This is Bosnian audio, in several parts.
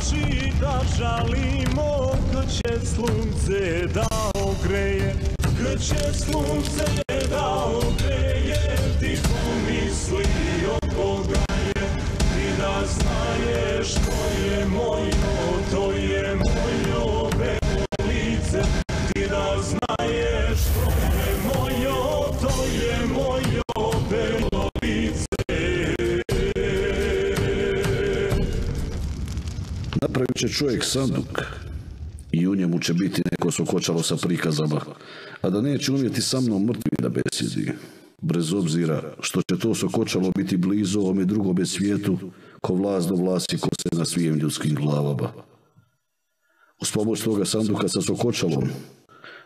oči da žalimo, kad će sunce da ogreje, kad će sunce da ogreje, ti pomisli od Boga je, ti da znaješ to je mojo, to je mojo belo lice, ti da znaješ to je mojo, to je mojo belo lice. Napravit će čovjek sanduk i u njemu će biti neko sokočalo sa prikazama, a da neće umjeti sa mnom mrtvi da besjedi. Bez obzira što će to sokočalo biti blizu ovome drugome svijetu, ko vlast do vlasti kose na svim ljudskim glavama. Uz pomoć toga sanduka sa sokočalom,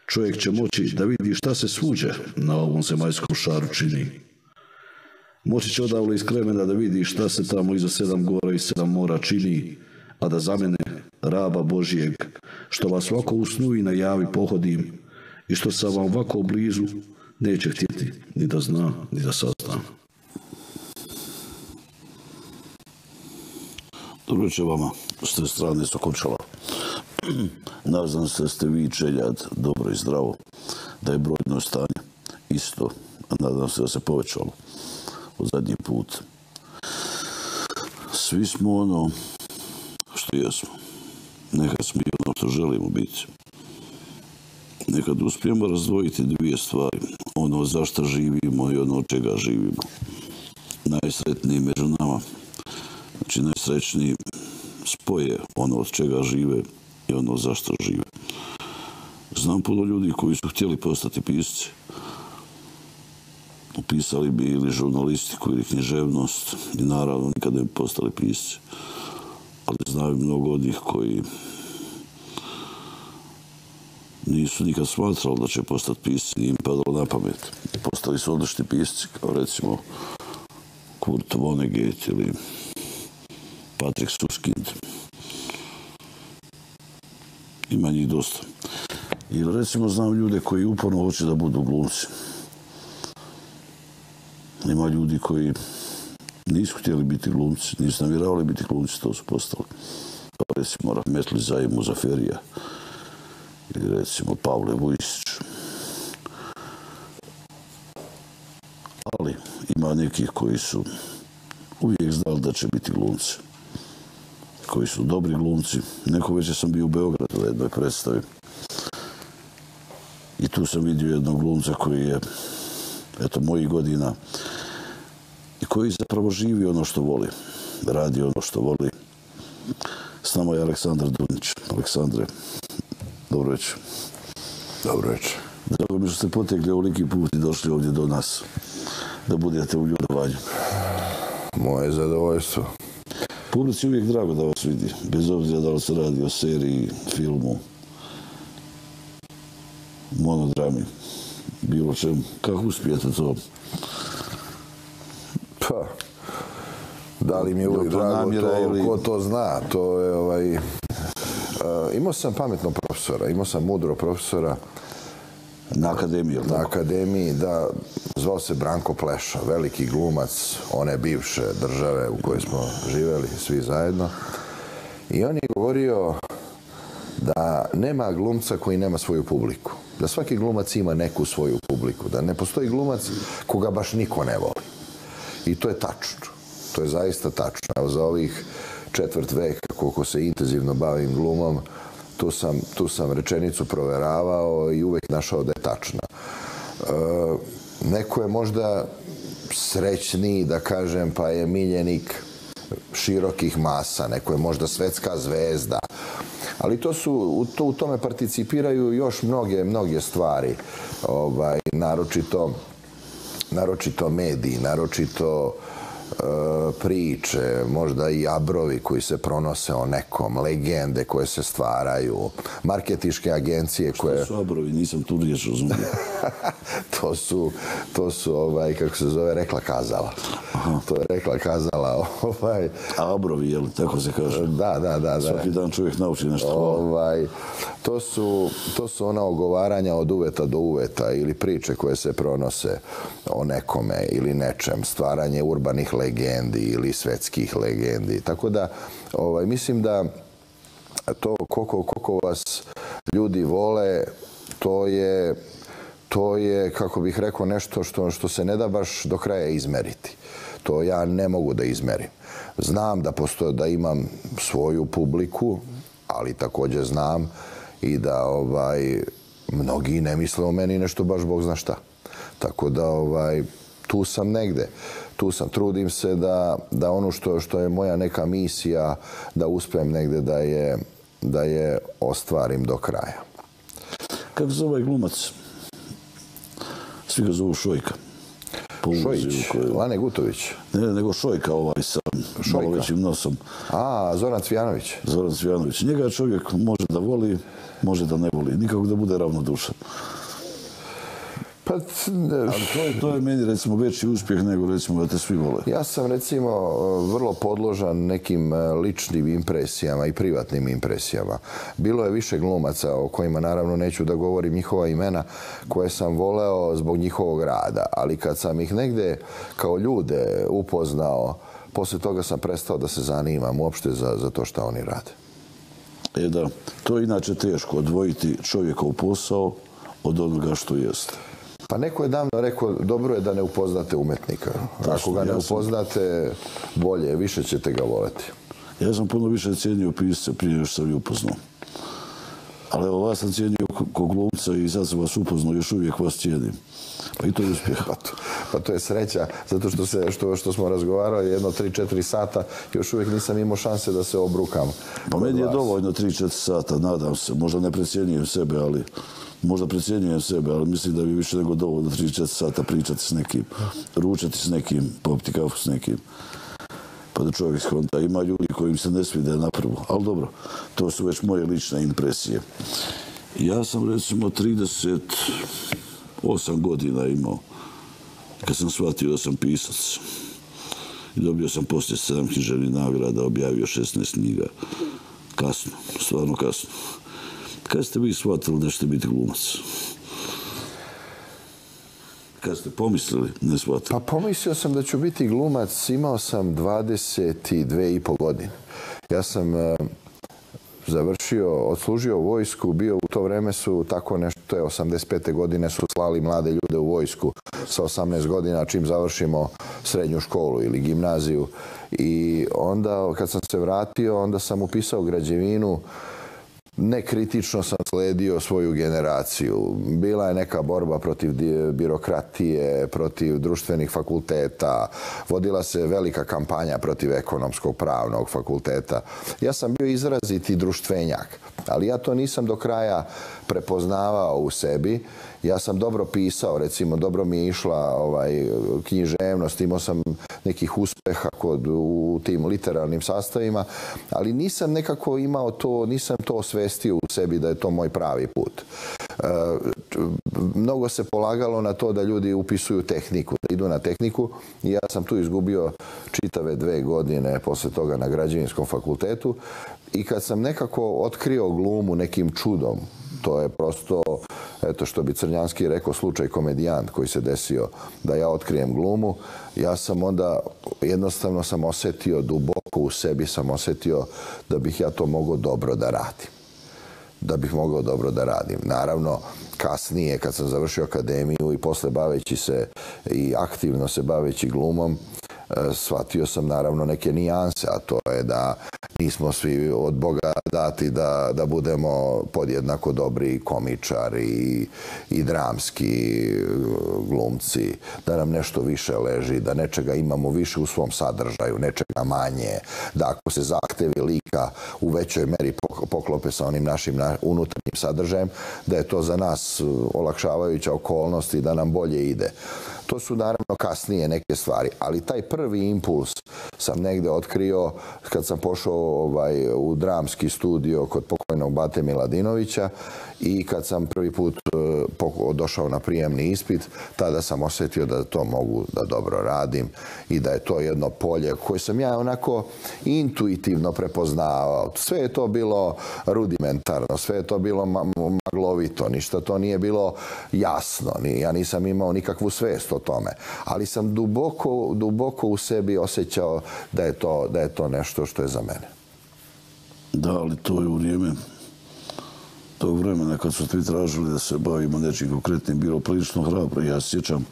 čovjek će moći da vidi šta se svuđe na ovom zemaljskom šaru čini. Moći će odavle iz Kremena da vidi šta se tamo iza 7 gora i 7 mora čini, a da za mene, raba Božijeg, što vas ovako u snu i na javi pohodim i što sam vam ovako blizu, neće htjeti ni da zna, ni da sazna. Dobro će vama s te strane sokočala. Nadam se da ste vi čeljad dobro i zdravo, da je brojno stanje isto, a nadam se da se povećalo od zadnji put. Svi smo ono što jesmo. Nekad smo i ono što želimo biti. Nekad uspijemo razdvojiti dvije stvari. Ono za što živimo i ono od čega živimo. Najsretniji među nama, znači najsrećniji spoje ono od čega žive i ono za što žive. Znam puno ljudi koji su htjeli postati pisci. Upisali bi ili žurnalistiku ili književnost i naravno nikada ne bi postali pisci. Ali znaju mnogo od njih koji nisu nikad smatrali da će postati pisci, nije im padalo na pamet. Postali su odlični pisci, kao recimo Kurt Vonnegut ili Patrick Suskind. Ima njih dosta. Ili recimo znam ljude koji uporno hoće da budu glumci. Ima ljudi koji nisu htjeli biti glumci, nisu namjeravali biti glumci, to su postali. Kao recimo Rahmetli Zaim Muzaferija ili recimo Pavle Vujsić. Ali ima nekih koji su uvijek znali da će biti glumci. Koji su dobri glumci. Neko već sam bio u Beogradu na jednoj predstavi. I tu sam vidio jednog glumca koji je, eto, mojih godina i koji zapravo živi ono što voli. Radi ono što voli. S nama je Aleksandar Dunić. Aleksandre, dobro večer. Dobro večer. Drago mi što ste potekli ovoliki put i došli ovdje do nas da budete u ljudovanju. Moje zadovoljstvo. Publici je uvijek drago da vas vidi, bez obzira da li se radi o seriji, filmu, monodrami, bilo čemu. Kako uspijete to? Pa, da li mi je uvijek drago to, ko to zna, to je imao sam pametnog profesora, imao sam mudro profesora. Na akademiji, ili tako? Na akademiji, da. Zvao se Branko Pleša, veliki glumac one bivše države u kojoj smo živjeli svi zajedno. I on je govorio da nema glumca koji nema svoju publiku. Da svaki glumac ima neku svoju publiku. Da ne postoji glumac koga baš niko ne voli. I to je tačno. To je zaista tačno. Evo, za ovih četvrt veka koliko se intenzivno bavim glumom, tu sam rečenicu proveravao i uvijek našao da je tačna. Neko je možda srećniji, da kažem, pa je miljenik širokih masa, neko je možda svetska zvezda. Ali u tome participiraju još mnoge stvari. Naročito mediji, naročito priče, možda i abrovi koji se pronose o nekom, legende koje se stvaraju, marketinške agencije koje... Što su abrovi? Nisam tu riječ razumio. To su, kako se zove, rekla kazala. To je rekla kazala. A abrovi, jel, tako se kaže? Da. Svaki dan čovjek nauči nešto. To su ona ogovaranja od uveta do uveta ili priče koje se pronose o nekome ili nečem, stvaranje urbanih legendi ili svetskih legendi. Tako da mislim da to koliko vas ljudi vole, to je, kako bih rekao, nešto što se ne da baš do kraja izmeriti. To ja ne mogu da izmerim. Znam da imam svoju publiku, ali također znam i da mnogi ne misle o meni nešto baš Bog zna šta. Tako da tu sam negde. Trudim se da ono što je moja neka misija, da uspijem negde da je ostvarim do kraja. Kako se ovaj glumac? Svi ga zovu Šojka. Šojić, Lane Gutović. Ne, nego Šojka sa malo većim nosom. Zoran Cvijanović. Zoran Cvijanović. Njega čovjek može da voli, može da ne voli. Nikako da bude ravnodušan. Ali to je meni, recimo, veći uspjeh nego, recimo, da te svi vole. Ja sam, recimo, vrlo podložan nekim ličnim impresijama i privatnim impresijama. Bilo je više glumaca o kojima, naravno, neću da govorim njihova imena, koje sam voleo zbog njihovog rada. Ali kad sam ih negde kao ljude upoznao, poslije toga sam prestao da se zanimam uopšte za to što oni rade. Da, to je inače teško, odvojiti čovjeka u posao od onoga što jeste. Pa neko je davno rekao, dobro je da ne upoznate umetnika. Ako ga ne upoznate, bolje, više ćete ga voleti. Ja sam puno više cijenio pisce prije još sam je upoznao. Ali evo, vas sam cijenio ko glumca i sad sam vas upoznao, još uvijek vas cijenim. Pa i to je uspjeh. Pa to je sreća, zato što smo razgovarali jedno 3-4 sata, još uvijek nisam imao šanse da se obrukam. Pa meni je dovoljno 3-4 sata, nadam se. Možda ne precjenjujem sebe, ali mislim da bi više nego dovoljno 3-4 sata pričati s nekim, ručati s nekim, popiti kafu s nekim. Pa da čovjek skonta. Ima ljudi kojim se ne svide na prvu. Ali dobro, to su već moje lične impresije. Ja sam, recimo, 38 godina imao kad sam shvatio da sam pisac. I dobio sam poslije 7 književnih nagrada, objavio 16 knjiga. Kasno, stvarno kasno. Kad ste vi shvatili da ćete biti glumac? Kad ste pomislili, ne shvatili? Pa pomislio sam da ću biti glumac, imao sam 22,5 godine. Ja sam odslužio vojsku, bio u to vreme su tako nešto, to je 85. godine su slali mlade ljude u vojsku sa 18 godina čim završimo srednju školu ili gimnaziju. I onda kad sam se vratio, onda sam upisao građevinu. Nekritično sam sledio svoju generaciju. Bila je neka borba protiv birokratije, protiv društvenih fakulteta. Vodila se velika kampanja protiv ekonomskog pravnog fakulteta. Ja sam bio izraziti društvenjak, ali ja to nisam do kraja prepoznavao u sebi. Ja sam dobro pisao, recimo, dobro mi je išla književnost, imao sam nekih uspeha u tim literarnim sastavima, ali nisam nekako imao to, nisam to osvestio u sebi da je to moj pravi put. Mnogo se polagalo na to da ljudi upisuju tehniku, da idu na tehniku i ja sam tu izgubio čitave 2 godine posle toga na građevinskom fakultetu i kad sam nekako otkrio glumu nekim čudom, to je prosto, eto što bi Crnjanski rekao, slučaj komedijant koji se desio da ja otkrijem glumu. Ja sam onda, jednostavno sam osjetio, duboko u sebi sam osjetio da bih ja to mogao dobro da radim. Naravno, kasnije, kad sam završio akademiju i posle baveći se i aktivno se baveći glumom, shvatio sam naravno neke nijanse, a to je da nismo svi od Boga dati da budemo podjednako dobri komičari i dramski glumci, da nam nešto više leži, da nečega imamo više u svom sadržaju, nečega manje, da ako se zahtevi lika u većoj meri poklope sa onim našim unutarnjim sadržajem, da je to za nas olakšavajuća okolnost i da nam bolje ide. To su naravno kasnije neke stvari, ali taj prvi impuls sam negde otkrio kad sam pošao u dramski studio kod pokojnog Bate Miladinovića i kad sam prvi put došao na prijemni ispit, tada sam osjetio da to mogu da dobro radim i da je to jedno polje koje sam ja onako intuitivno prepoznavao. Sve je to bilo rudimentarno, sve je to bilo maglovito, ništa to nije bilo jasno. Ja nisam imao nikakvu svest o tome, ali sam duboko u sebi osjećao da je to nešto što je za mene. Da, ali to je u vrijeme tog vremena kad su svi tražili da se bavimo nečim konkretnim, bilo prilično hrabro. Ja se sjećam,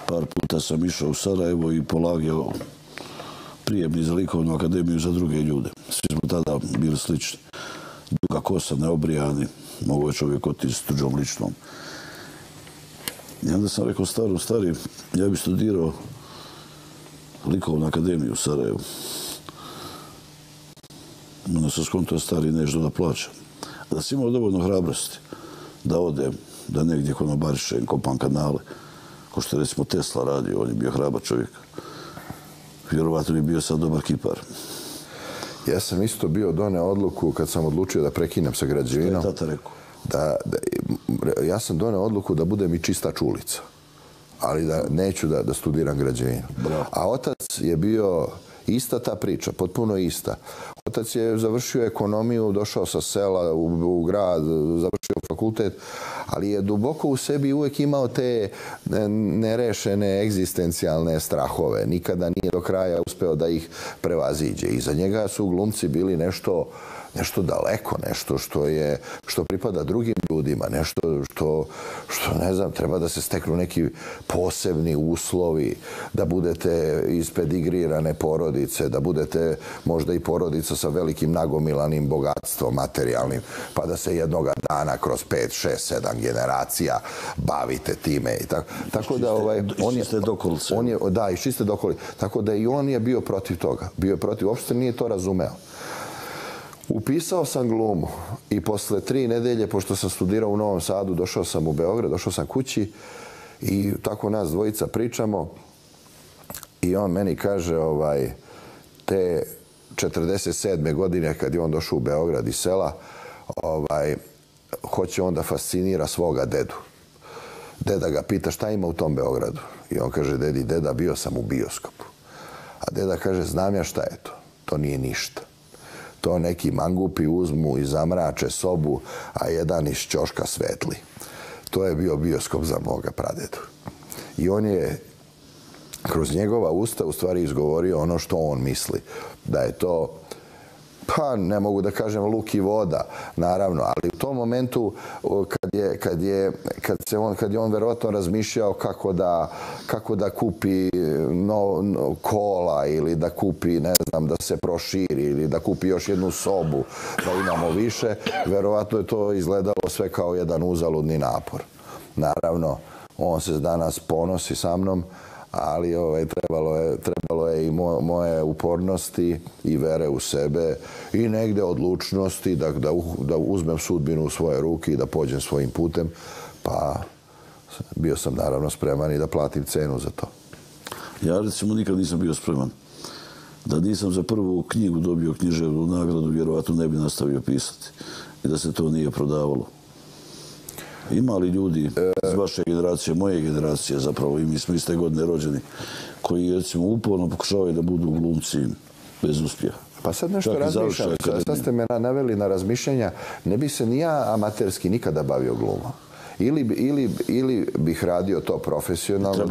par puta sam išao u Sarajevo i polagao prijemni za likovnu akademiju za druge ljude. Svi smo tada bili slični. Duga kosa, neobrijani, mogo je čovjek otići s tuđom ličnom. I onda sam rekao stari, ja bi studirao likovnu akademiju u Sarajevu. Onda sam skontao stari nešto da plaćam. A da sam imao dovoljno hrabrosti da odem, da negdje konobarišem, kopam kanale, ko što je recimo Tesla radio, on je bio hrabar čovjek. Vjerovatno je bio sad dobar kipar. Ja sam isto bio doneo odluku kad sam odlučio da prekinem sa građevinom. Što je tata rekao? Ja sam doneo odluku da budem i čistač ulica, ali da neću da studiram građevinu. Bravo. A otac je bio ista ta priča, potpuno ista. Otac je završio ekonomiju, došao sa sela u grad, završio fakultet, ali je duboko u sebi uvijek imao te nerešene egzistencijalne strahove. Nikada nije do kraja uspeo da ih prevaziđe. I za njega su glumci bili nešto daleko, nešto što pripada drugim ljudima, nešto što ne znam, treba da se steknu neki posebni uslovi, da budete iz pedigrirane porodice, da budete možda i porodica sa velikim nagomilanim bogatstvom materijalnim, pa da se jednoga dana kroz 5, 6, 7 generacija bavite time. Tako da iz čiste dokolice. Da, iz čiste dokolice. Tako da i on je bio protiv toga. Bio je protiv, uopšte nije to razumeo. Upisao sam glumu i posle 3 nedelje, pošto sam studirao u Novom Sadu, došao sam u Beograd, došao sam kući i tako nas dvojica pričamo i on meni kaže te 47. godine kad je on došao u Beograd iz sela, hoće on da fascinira svoga dedu. Deda ga pita šta ima u tom Beogradu i on kaže deda bio sam u bioskopu. A deda kaže znam ja šta je to, to nije ništa. To neki mangupi uzmu i zamrače sobu, a jedan iz ćoška svetli. To je bio bioskop za moga pradedu. I on je kroz njegova usta u stvari izgovorio ono što on misli. Da je to, pa ne mogu da kažem luk i voda, naravno, ali u tom momentu kad je on verovatno razmišljao kako da kupi kola ili da kupi, ne znam, da se proširi ili da kupi još jednu sobu, da imamo više, verovatno je to izgledalo sve kao jedan uzaludni napor. Naravno, on se danas ponosi sa mnom, ali trebalo je i moje upornosti i vere u sebe i negde odlučnosti da uzmem sudbinu u svoje ruke i da pođem svojim putem, pa bio sam naravno spreman i da platim cenu za to. Ja recimo nikad nisam bio spreman. Da nisam za prvu knjigu dobio književnu nagradu, vjerovatno ne bi nastavio pisati i da se to nije prodavalo. Ima li ljudi iz vaše generacije, moje generacije zapravo, i mi smo iste godine rođeni, koji recimo uporno pokušavaju da budu glumci bez uspjeha? Pa sad nešto razmišljam, sad ste me naveli na razmišljanja, ne bi se ni ja amaterski nikada bavio glumom. Ili bih radio to profesionalno,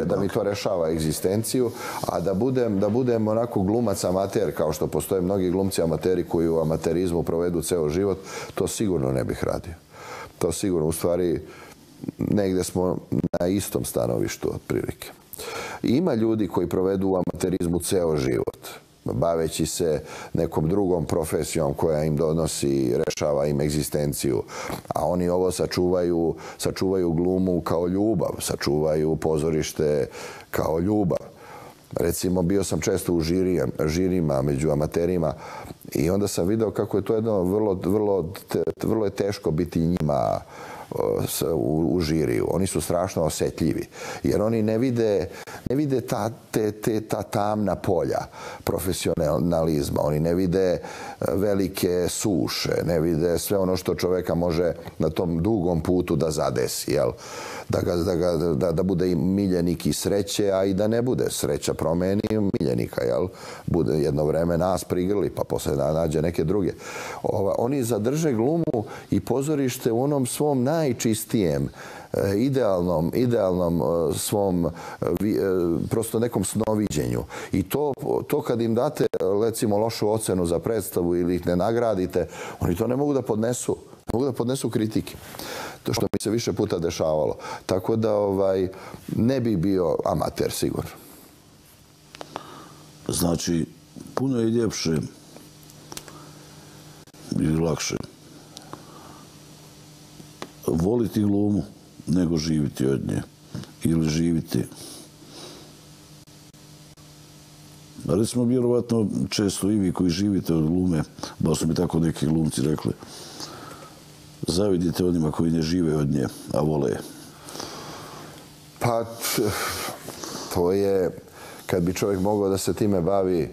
da mi to rešava egzistenciju, a da budem onako glumac amater, kao što postoje mnogi glumci amateri koji u amaterizmu provedu ceo život, to sigurno ne bih radio. To sigurno, u stvari, negde smo na istom stanovištu otprilike. Ima ljudi koji provedu u amaterizmu ceo život, baveći se nekom drugom profesijom koja im donosi, rešava im egzistenciju, a oni ovo sačuvaju glumu kao ljubav, sačuvaju pozorište kao ljubav. Recimo, bio sam često u žirima među amaterima i onda sam video kako je to jedno vrlo je teško biti njima u žiriju. Oni su strašno osjetljivi, jer oni ne vide ta tamna polja profesionalizma. Oni ne vide velike suše, ne vide sve ono što čoveka može na tom dugom putu da zadesi, jel? Da bude miljenik i sreće, a i da ne bude. Sreća promeni miljenika, jel? Bude jedno vreme nas prigrli, pa posle nađe neke druge. Oni zadrže glumu i pozorište u onom svom najčistijem idealnom svom prosto nekom snoviđenju. I to kad im date, recimo, lošu ocenu za predstavu ili ih ne nagradite, oni to ne mogu da podnesu. Ne mogu da podnesu kritike. To što mi se više puta dešavalo. Tako da ne bi bio amater, sigurno. Znači, puno je ljepše ili lakše voliti glumu nego živiti od nje. Ili živiti. Recimo, vjerovatno često i vi koji živite od glume, baš su mi tako neki glumci rekli, zavidite onima koji ne žive od nje, a vole je. Pa, to je, kad bi čovjek mogao da se time bavi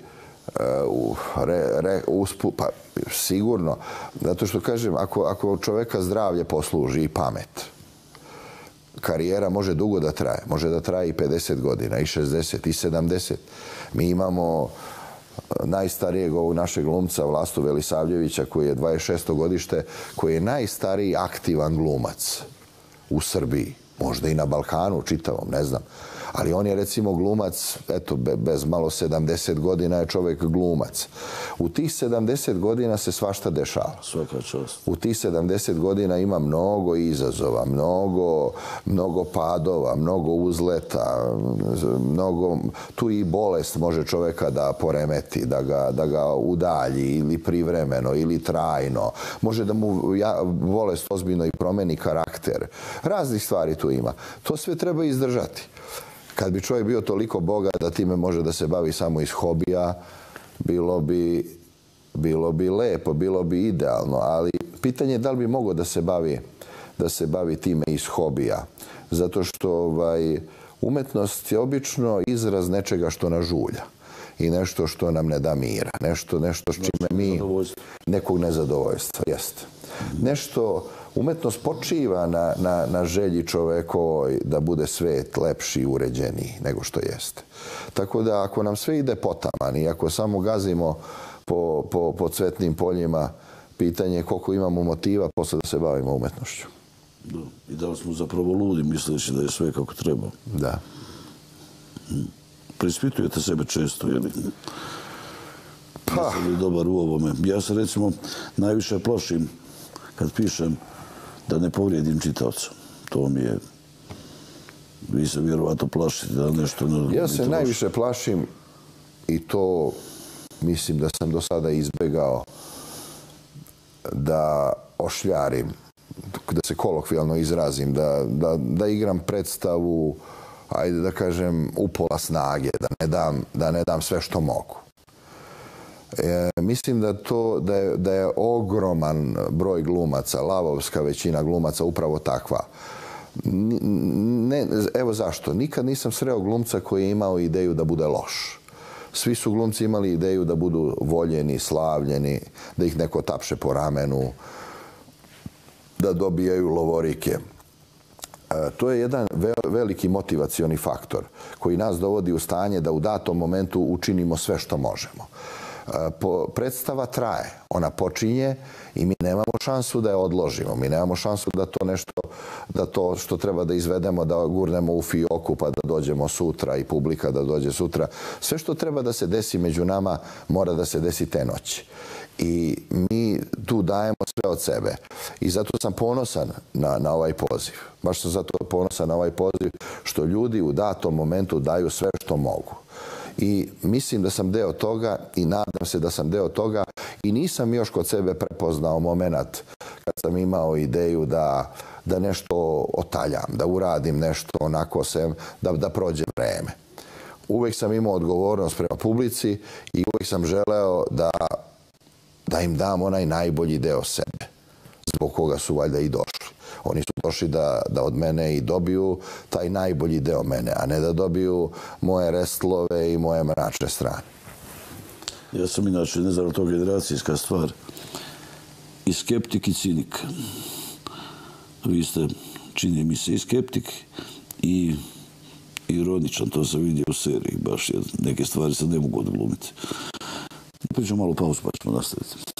pa sigurno. Zato što kažem, ako čovjeka zdravlje posluži i pamet, karijera može dugo da traje. Može da traje i 50 godina, i 60, i 70. Mi imamo najstarijeg ovog našeg glumca, Vlastu Velisavljevića, koji je 26. godište, koji je najstariji aktivan glumac u Srbiji. Možda i na Balkanu čitavom, ne znam. Ali on je, recimo, glumac, eto, bez malo 70 godina je čovjek glumac. U tih 70 godina se svašta dešava. Svaka čast. U tih 70 godina ima mnogo izazova, mnogo padova, mnogo uzleta, tu i bolest može čovjeka da poremeti, da ga udalji ili privremeno ili trajno. Može da mu bolest ozbiljno i promeni karakter. Raznih stvari tu ima. To sve treba izdržati. Kad bi čovjek bio toliko bogat da time može da se bavi samo iz hobija, bilo bi lepo, bilo bi idealno, ali pitanje je da li bi mogao da se bavi time iz hobija. Zato što umetnost je obično izraz nečega što nas žulja i nešto što nam ne da mira, nešto s čime mi nekog nezadovoljstva, jeste. Umetnost počiva na želji čovekovoj da bude svet lepši i uređeniji nego što jeste. Tako da ako nam sve ide potaman i ako samo gazimo po cvetnim poljima, pitanje je koliko imamo motiva posle da se bavimo umetnošću. Da. I da li smo zapravo ludi misleći da je sve kako treba. Da. Preispitujete sebe često, je li? Jesam li dobar u ovome? Ja se, recimo, najviše plašim kad pišem da ne povrijedim čitaoca. To mi je... Vi se vjerovatno plašite da nešto... Ja se najviše plašim i to mislim da sam do sada izbegao da ošljarim, da se kolokvijalno izrazim, da igram predstavu, ajde da kažem, upola snage, da ne dam sve što mogu. Mislim da je ogroman broj glumaca, lavovska većina glumaca upravo takva. Evo zašto. Nikad nisam sreo glumca koji je imao ideju da bude loš. Svi su glumci imali ideju da budu voljeni, slavljeni, da ih neko tapše po ramenu, da dobijaju lovorike. To je jedan veliki motivacioni faktor koji nas dovodi u stanje da u datom momentu učinimo sve što možemo. Predstava traje, ona počinje i mi nemamo šansu da je odložimo. Mi nemamo šansu da to što treba da izvedemo, da gurnemo u fioku pa da dođemo sutra i publika da dođe sutra. Sve što treba da se desi među nama mora da se desi te noći. I mi tu dajemo sve od sebe. I zato sam ponosan na ovaj poziv. Baš sam zato ponosan na ovaj poziv što ljudi u datom momentu daju sve što mogu. I mislim da sam deo toga i nadam se da sam deo toga i nisam još kod sebe prepoznao moment kad sam imao ideju da nešto otaljam, da uradim nešto onako da prođe vreme. Uvijek sam imao odgovornost prema publici i uvijek sam želeo da im dam onaj najbolji deo sebe, zbog koga su valjda i došli. Oni su došli da od mene i dobiju taj najbolji deo mene, a ne da dobiju moje restlove i moje mračne strane. Ja sam inače, ne znam, to generacijska stvar, i skeptik i cinik. Vi ste, čini mi se, i skeptik i ironičan, to sam vidio u seriji, baš neke stvari se ne mogu odglumiti. Pričam malo pauzu pa ćemo nastaviti.